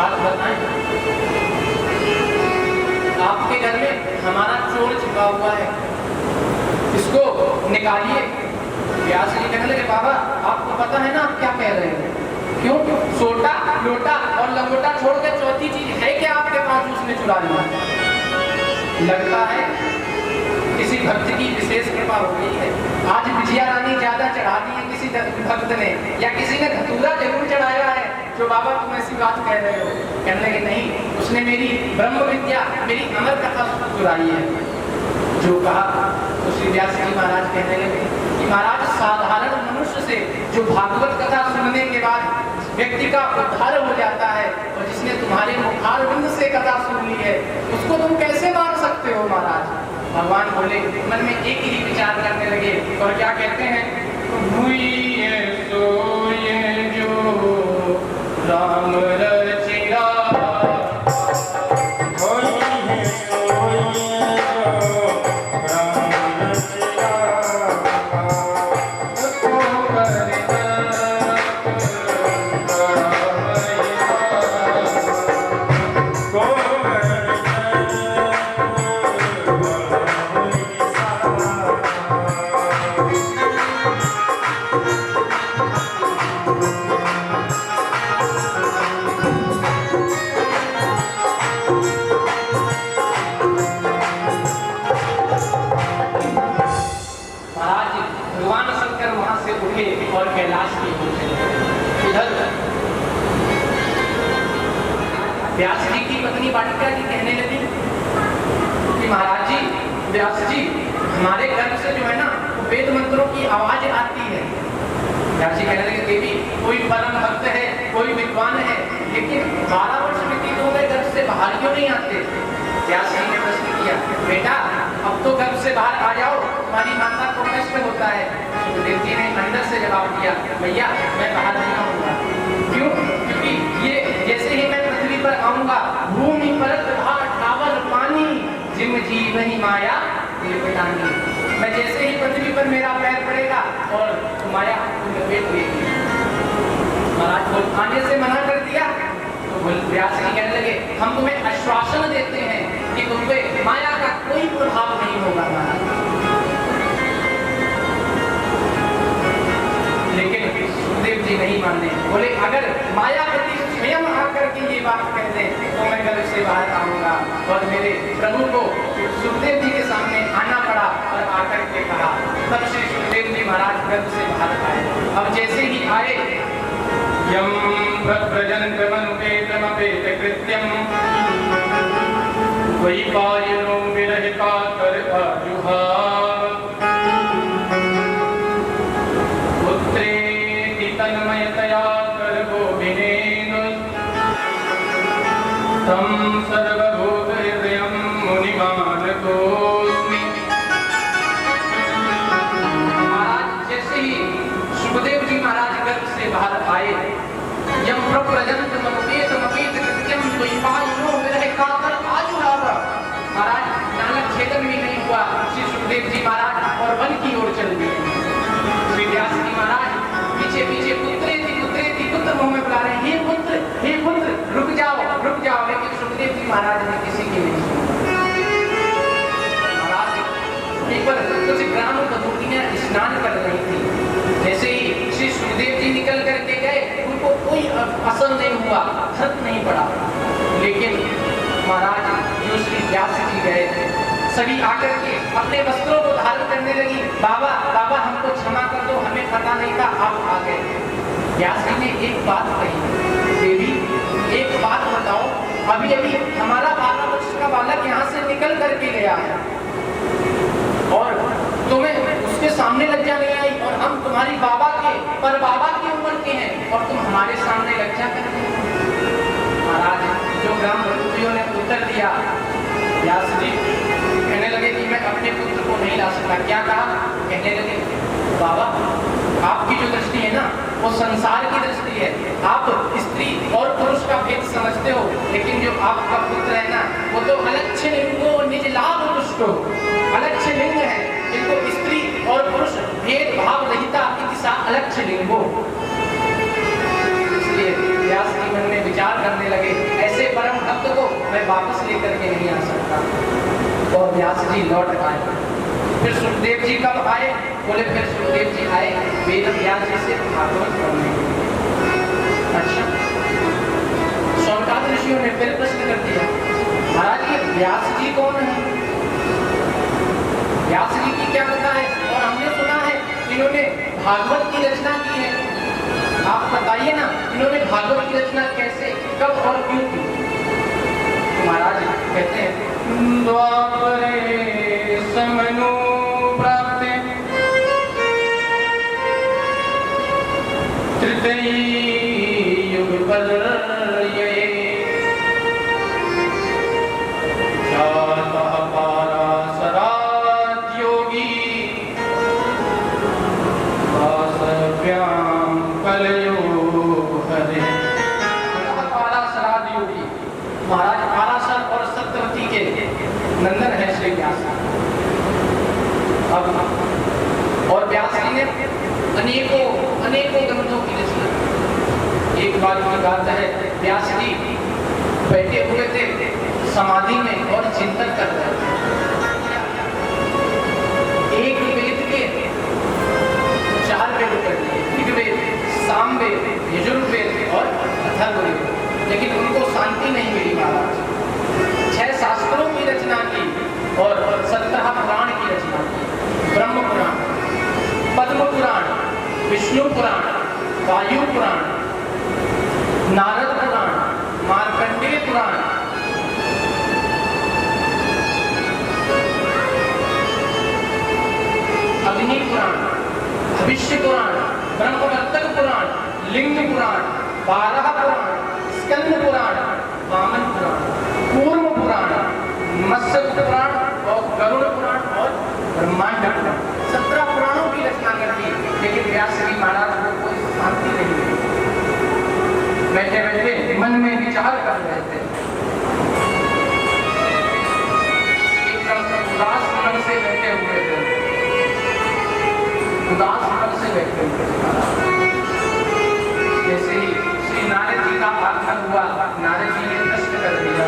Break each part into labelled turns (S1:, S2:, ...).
S1: बात बताएं, आपके घर में हमारा चोर छिपा हुआ है, इसको निकालिए। व्यास जी कहने लगे बाबा आपको पता है ना आप क्या कह रहे हैं? क्यों? सोटा लोटा और लंगोटा छोड़ के चौथी चीज है क्या आपके पास उसने चुरा लिया? लगता है किसी भक्त की विशेष कृपा हो गई है। आज विजया रानी ज्यादा चढ़ा दी है किसी भक्त ने, या किसी ने धतूरा जरूर चढ़ाया है जो बाबा तुम ऐसी बात कह रहे हो। कहने लगे नहीं, उसने मेरी ब्रह्म विद्या, मेरी अमर कथा चुराई है। जो कहा तो श्री व्यास जी महाराज कहने लगे कि महाराज साधारण मनुष्य से जो भागवत कथा सुनने के बाद व्यक्ति का उद्धार हो जाता है, और जिसने तुम्हारे मुखारविंद से कथा सुन ली है, उसको तुम कैसे मार सकते हो महाराज? भगवान बोले, मन में एक ही विचार करने लगे और क्या कहते हैं, हुई है सो ये जो राम रचिया, और कैलाश की ओर चले। इधर व्यास जी की पत्नी वाटिका जी कहने लगी कि महाराज जी, व्यास जी, हमारे गर्भ से जो है ना वो वेद मंत्रों की आवाज आती है। व्यास जी कहने लगे देवी, कोई परम भक्त है, कोई विद्वान है, लेकिन 12 वर्ष व्यतीत हो गए, गर्भ से बाहर क्यों नहीं आते? व्यास जी ने प्रश्न किया, बेटा अब तो गर्भ से बाहर आ जाओ, तुम्हारी माता को कष्ट होता है। सुखदेव जी ने अंदर से जवाब दिया, भैया मैं बाहर नहीं आऊंगा। क्यों? क्योंकि ये जैसे ही मैं पृथ्वी पर आऊंगा, भूमि पर ठावर पानी जिम जीवनी माया लिपटानी। मैं जैसे ही पृथ्वी पर मेरा पैर पड़ेगा और माया लपेट लेगी। महाराज बोल आने से मना कर दिया तो व्यास जी कहने लगे, हम तुम्हें आश्वासन देते हैं कि तुम पे माया का कोई प्रभाव नहीं होगा महाराज। लेकिन सुखदेव जी नहीं माने, बोले अगर मायावती स्वयं आकर के ये बात कह दे तो मैं गर्भ से बाहर आऊंगा। और मेरे प्रभु को सुखदेव जी के सामने आना पड़ा और आकर के कहा, तब श्री सुखदेव जी महाराज गर्भ से बाहर आए। अब जैसे ही आए, यम प्रजंतमनुपेतमपेत कृत्यम वैपायनो विरहिकातर आजुहाव पुत्रेति तन्मयतया गर्भोभिनेन तं सर्वभूतहृदयं मुनिमानतोऽस्मि। महाराज जैसे ही सुखदेव जी महाराज गर्भ से बाहर आए, यम प्रजंतमनुपेतमपेत कृत्यम वैपायनो विरहिकातर आजुहाव, महाराज नालक छेदन भी नहीं हुआ, श्री सुखदेव जी महाराज और वन की ओर चल दिए। श्री व्यास जी महाराज पीछे पीछे पुत्रेति पुत्र मुंह में बुला रहे हैं, हे पुत्र रुक जाओ, लेकिन सुखदेव जी महाराज ने किसी की नहीं सुनी। महाराज एक बार कुछ ग्राम कदूतियां स्नान कर रही थी, जैसे ही श्री सुखदेव जी निकल करके गए, उनको कोई असर नहीं हुआ, फर्क नहीं पड़ा। लेकिन महाराज जो श्री व्यास जी गए थे, सभी आकर के अपने वस्त्रों को धारण करने लगी, बाबा बाबा हमको क्षमा कर दो, हमें पता नहीं था आप आ गए। व्यास जी ने एक बात कही, देवी एक बात बताओ, अभी अभी हमारा 12 वर्ष का बालक यहाँ से निकल करके गया है और तुम्हें उसके सामने लज्जा नहीं आई, और हम तुम्हारी बाबा के पर बाबा की उम्र के हैं और तुम हमारे सामने लज्जा कर रहे हो। महाराज जो ग्राम प्रभुतियों ने उत्तर दिया, व्यास जी कहने लगे कि मैं अपने पुत्र को नहीं ला सकता। क्या कहा? कहने लगे बाबा आपकी जो दृष्टि है ना वो संसार की दृष्टि है, आप स्त्री और पुरुष का भेद समझते हो, लेकिन जो आपका पुत्र है ना वो तो अलक्ष्य लिंगो निज लाभ दुष्टो, अलक्ष्य लिंग है, इनको स्त्री और पुरुष भेद भाव रहिता इतिसा अलक्ष्य लिंगो। इसलिए व्यास जी मन में विचार करने लगे, व्यास जी लौट आए। फिर सुखदेव जी कब आए? बोले फिर सुखदेव जी आए वेद व्यास जी से भागवत पढ़ने के लिए। अच्छा, शौनकादि ऋषियों ने फिर प्रश्न कर दिया, महाराज ये व्यास जी कौन है? व्यास जी की क्या कथा है? और हमने सुना है इन्होंने भागवत की रचना की है, आप बताइए ना इन्होंने भागवत की रचना कैसे, कब और क्यों की? महाराज कहते हैं द्वापरे समनु प्राप्ते तृतीय युग पर्यये जातः पाराशरात् योगी वासव्यां कलयो हरे। पाराशरात् योगी महाराज पाराशर और सत्यवती के नंदन है श्री व्यास। अब और व्यास जी ने अनेकों ग्रंथों की रचना। एक बार की बात है, व्यास जी बैठे हुए थे समाधि में और चिंतन कर रहे थे। एक वेद के 4 वेद कर दिए, ऋग्वेद, सामवेद, यजुर्वेद और अथर्ववेद, लेकिन उनको शांति नहीं मिली। महाराज 6 शास्त्रों की रचना की और 17 पुराण की रचना की। ब्रह्म पुराण, पद्म पुराण, विष्णु पुराण, वायु पुराण, नारद पुराण, मार्कंडेय पुराण, अग्नि पुराण, भविष्य पुराण, ब्रह्मवर्तक पुराण, लिंग पुराण, 12 पुराण, स्कंद पुराण, वामन पुराण, कूर्म पुराण, मत्स्य पुराण और गरुड़ पुराण और ब्रह्मांड पुराण, 17 पुराणों की रचना कर दी। लेकिन व्यास जी महाराज को कोई शांति नहीं मिली। बैठे बैठे मन में विचार कर रहे थे, एकदम उदास मन से बैठे हुए थे, उदास मन से बैठे हुए थे। जैसे ही श्री नारद जी का आगमन हुआ, नारद जी ने प्रश्न कर दिया,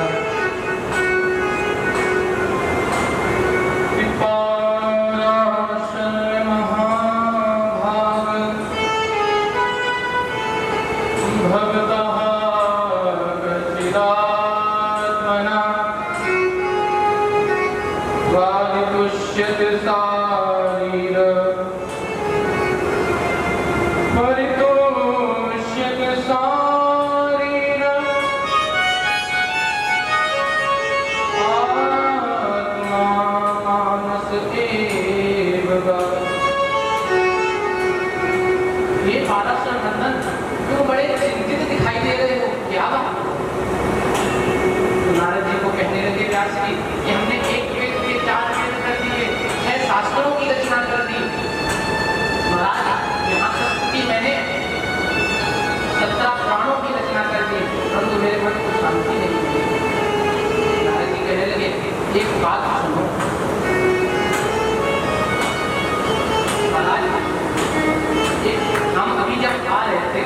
S1: एक बात सुनो, हम अभी जब आ रहे थे,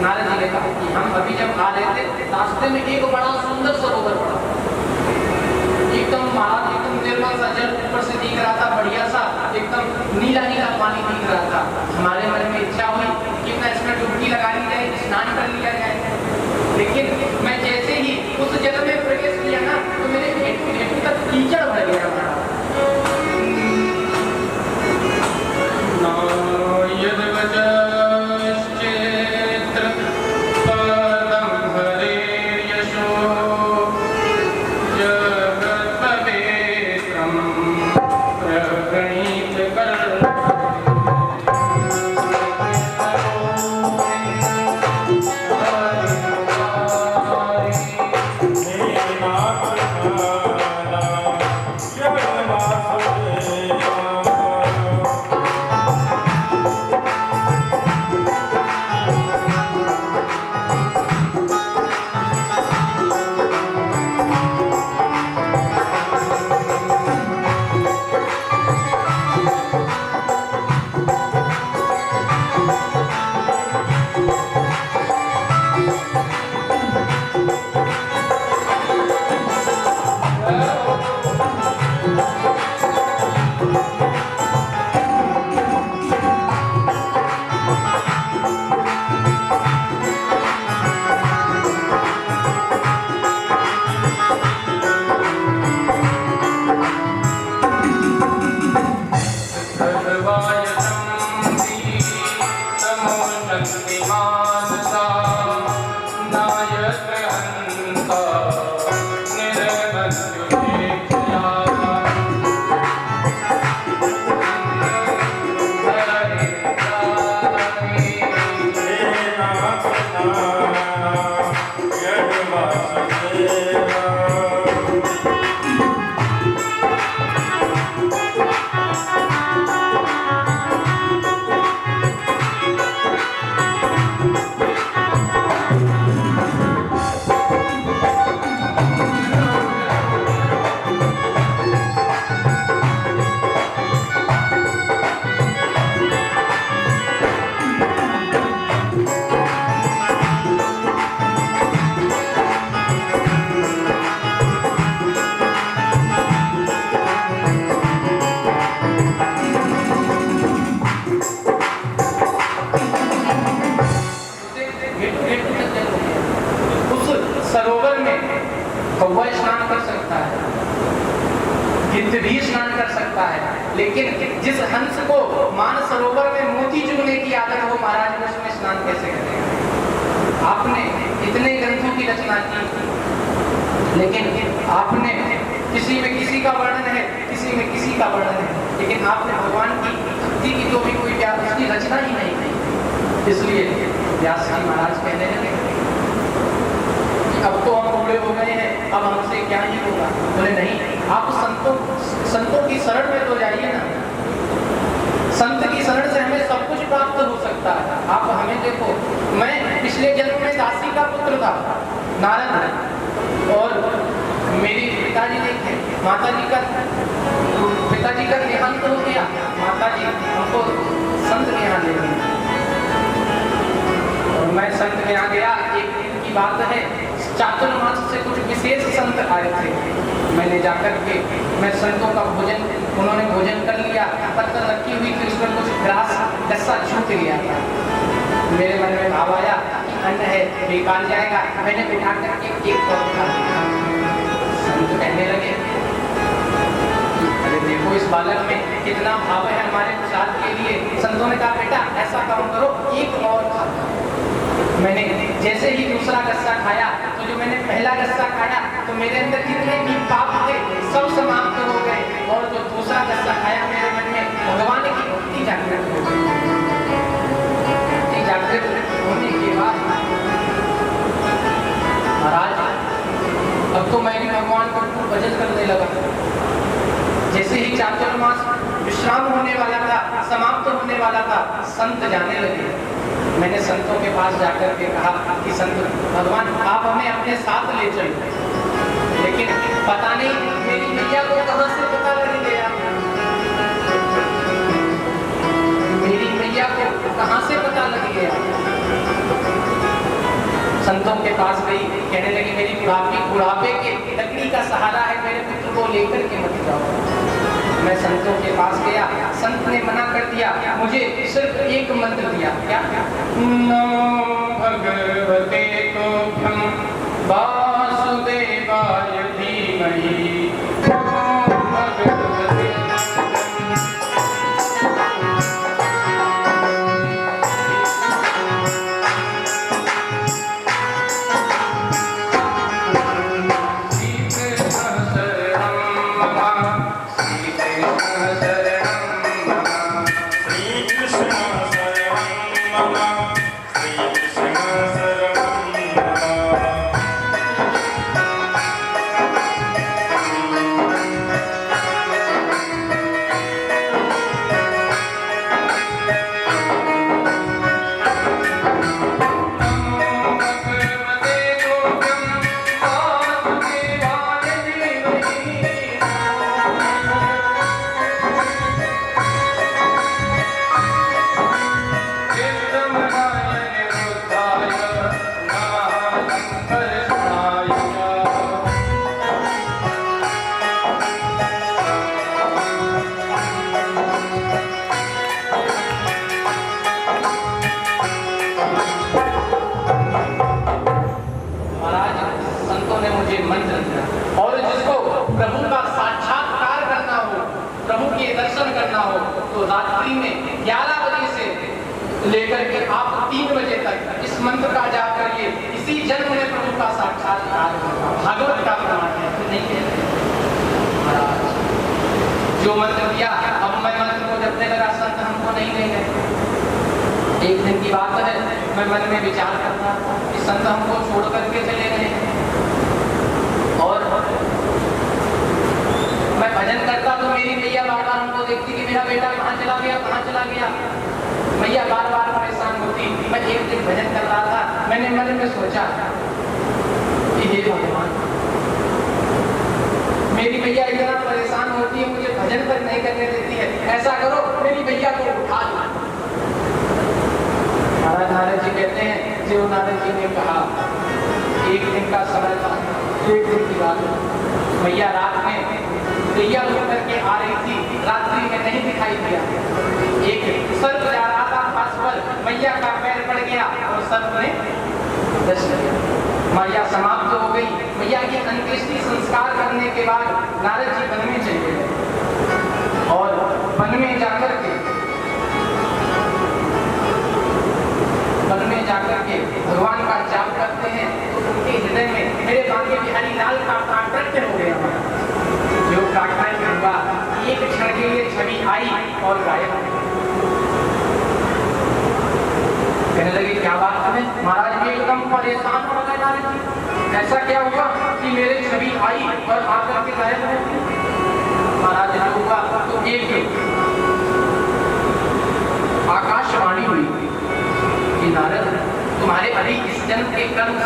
S1: नारद जी ने कहा कि हम अभी जब आ रहे थे रास्ते में एक बड़ा सुंदर सरोवर पड़ा, एकदम महाराज एकदम निर्मल सा जल ऊपर से दिख रहा था, बढ़िया सा एकदम नीला नीला पानी दिख रहा था। हमारे मन में इच्छा हुई कि मैं इसमें डुबकी लगा ली जाए, स्नान कर लिया जाए। लेकिन मैं जैसे ही उस जल में प्रवेश किया ना तो मेरे हेतु तक कीचड़ भर गया। सरोवर में कौवा स्नान कर सकता है, गिद्ध भी स्नान कर सकता है, लेकिन जिस हंस को मान सरोवर में मोती चुगने की आदत हो महाराज वो उसमें स्नान कैसे करेगा? आपने इतने ग्रंथों की रचना की, लेकिन आपने किसी में किसी का वर्णन है, किसी में किसी का वर्णन है, लेकिन आपने भगवान की भक्ति की तो भी कोई उसकी रचना ही नहीं की। इसलिए व्यास जी महाराज कहने लगे कि अब तो हम बूढ़े हो गए हैं, अब हमसे क्या ही होगा। बोले नहीं, आप संतों की शरण में तो जाइए ना, संत की शरण से हमें सब कुछ प्राप्त हो सकता है। आप हमें देखो, मैं पिछले जन्म में दासी का पुत्र था, नारद, और मेरी पिताजी देखे माताजी का देहांत हो गया, माताजी हमको संत के यहाँ ले गई और मैं संत के यहाँ गया। एक दिन की बात है, चातुर्मास से कुछ विशेष संत आए थे, मैंने जाकर के मैं संतों का भोजन, उन्होंने भोजन कर लिया, पत्थर रखी हुई थी, उसमें कुछ ग्रास गस्सा छूट गया था। मेरे मन में भाव आया कि अन्न है बेकार जाएगा, मैंने बिठा करके एक खा लिया। संत कहने लगे, अरे देखो इस बालक में कितना भाव है हमारे प्रसाद के लिए। संतों ने कहा बेटा ऐसा काम करो, एक और खा। मैंने जैसे ही दूसरा गस्सा खाया तो जो मैंने पहला गस्सा खाया तो मेरे अंदर जितने भी पाप थे सब समाप्त हो गए, और जो दूसरा गस्सा खाया मेरे मन में भगवान की भक्ति जागृत हो गई। भक्ति जागृत होने के बाद महाराज अब तो मैं भी भगवान को भजन करने लगा। जैसे ही चातुर्मास विश्राम होने वाला था, समाप्त होने वाला था, संत जाने लगे। मैंने संतों के पास जाकर के कहा कि संत भगवान आप हमें अपने साथ ले चलो, लेकिन पता नहीं मेरी मैया को कहां से पता लग गया, मेरी मैया को कहां से पता लग गया। संतों के पास गई, कहने लगी मेरी बुढ़ापे के लकड़ी का सहारा है, मेरे पुत्र को लेकर के मत जाओ। मैं संतों के पास गया, संत ने मना कर दिया, मुझे सिर्फ एक मंत्र दिया, क्या? नमो भगवते तुभ्यं वासुदेवाय धीमहि नमो भगवते लेकर के आप 3 बजे तक इस मंत्र का जाप करिए, इसी जन्म में प्रभु का साक्षात्कार होगा। भागवत का प्रमाण है, नहीं कहते महाराज जो मंत्र दिया। अब मैं मंत्र को जपने लगा, संत हमको नहीं ले गए। एक दिन की बात है, मैं मन में विचार करता कि संत हमको छोड़ करके चले गए, और मैं भजन करता तो मेरी मैया बार बार हमको देखती कि मेरा बेटा कहाँ चला गया, कहाँ चला गया। मैया बार बार परेशान होती। मैं एक दिन भजन कर रहा था, मैंने मन में सोचा कि हे भगवान, मेरी मैया इतना परेशान होती है, मुझे भजन पर नहीं करने देती है, ऐसा करो मेरी मैया को उठा लो। महाराज नारद जी कहते हैं, जो नारद जी ने कहा, एक दिन का समय था, एक दिन की बात, मैया रात में दैया उठ करके आ रही थी, रात्रि में नहीं दिखाई दिया। एक सर्प जा रहा था पास पर, मैया का पैर पड़ गया और सर्प ने दर्शन दिया। मैया समाप्त हो गई। मैया की अंत्येष्टि संस्कार करने के बाद नारद जी वन में चले गए और वन में जाकर के भगवान का जाप करते हैं तो उनके हृदय में मेरे बांके बिहारी लाल का प्राकट्य हो गया। जो प्राकट्य हुआ एक क्षण के लिए छवि आई और गायब। कहने लगे क्या बात है महाराज, भी एकदम परेशान हो गए नारद जी, ऐसा क्या हुआ कि मेरे छवि आई और आकर के गायब हो गई। महाराज जो हुआ तो एक आकाशवाणी हुई कि नारद तुम्हारे अभी इस जन्म के कर्म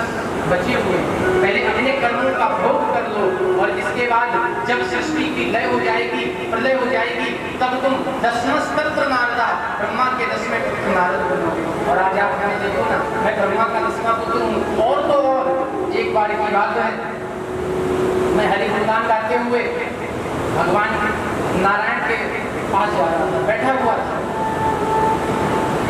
S1: बचे हुए, पहले अपने कर्मों का भोग कर लो और इसके बाद जब सृष्टि की लय हो जाएगी, प्रलय हो जाएगी, तब तुम दशमस्तत्र नारदा ब्रह्मा के 10वें पुत्र नारद बनोगे। और आज आप कहने देखो ना, मैं ब्रह्मा का 10वां पुत्र हूँ। और तो और एक बार की बात है, मैं हरि गुणगान गाते हुए भगवान नारायण के पास जा रहा था, बैठा हुआ था।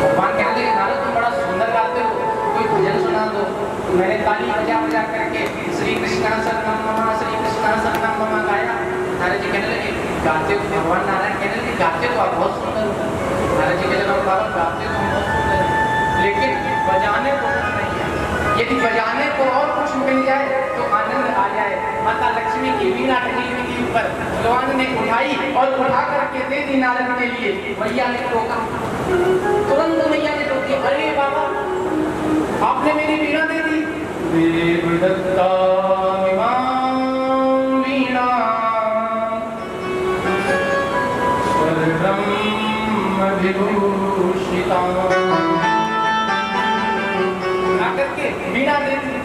S1: भगवान कहने लगे नारद तुम बड़ा सुंदर गाते हो, कोई भजन सुना दो। तो मैंने ताली बजा बजा करके श्री कृष्ण शरणम मम श्री कृष्ण शरणम मम गाया। नारद जी कहने लगे गाते हो, भगवान नारायण कहने लगे गाते तो आप बहुत सुंदर हो। नारद जी कहने लगे बाबा गाते तो हम बहुत सुंदर हैं, लेकिन बजाने को कुछ नहीं है। यदि बजाने को और कुछ मिल जाए तो आनंद आ जाए। माता लक्ष्मी की वीणा ढकी हुई थी ऊपर, भगवान ने उठाई और उठा करके दे दी नारद के लिए। मैया ने टोका, तुरंत मैया ने टोकी, अरे बाबा आपने मेरी वीणा दे दी। देवदत्ता वीणा स्वर्ब्रह्म विभूषिता, आकर के वीणा दे दी।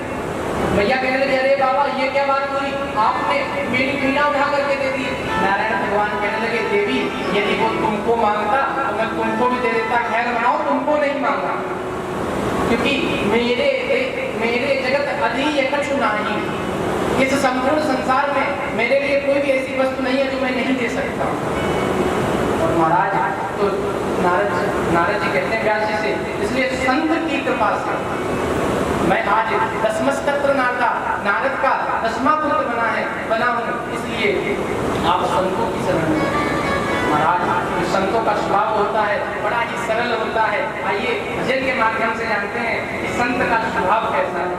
S1: भैया कहने लगे अरे बाबा ये क्या बात हुई, आपने मेरी वीणा उठा करके दे दी। नारायण भगवान कहने लगे देवी यदि वो तुमको मांगता तो मैं तुमको भी दे देता, खैर बनाओ तुमको नहीं मांगा, क्योंकि मेरे जगत अधि कछु नहीं, इस संपूर्ण संसार में मेरे लिए कोई भी ऐसी वस्तु नहीं है जो मैं नहीं दे सकता। और महाराज तो नारद जी कहते हैं व्यास जी से, इसलिए संत की कृपा से मैं आज दशमस्तत्र नारद का 10वां पुत्र बना हूँ, इसलिए आप संतों की शरण में। महाराज संतों का स्वभाव होता है बड़ा ही सरल होता है। आइए भजन के माध्यम से जानते हैं कि संत का स्वभाव कैसा है।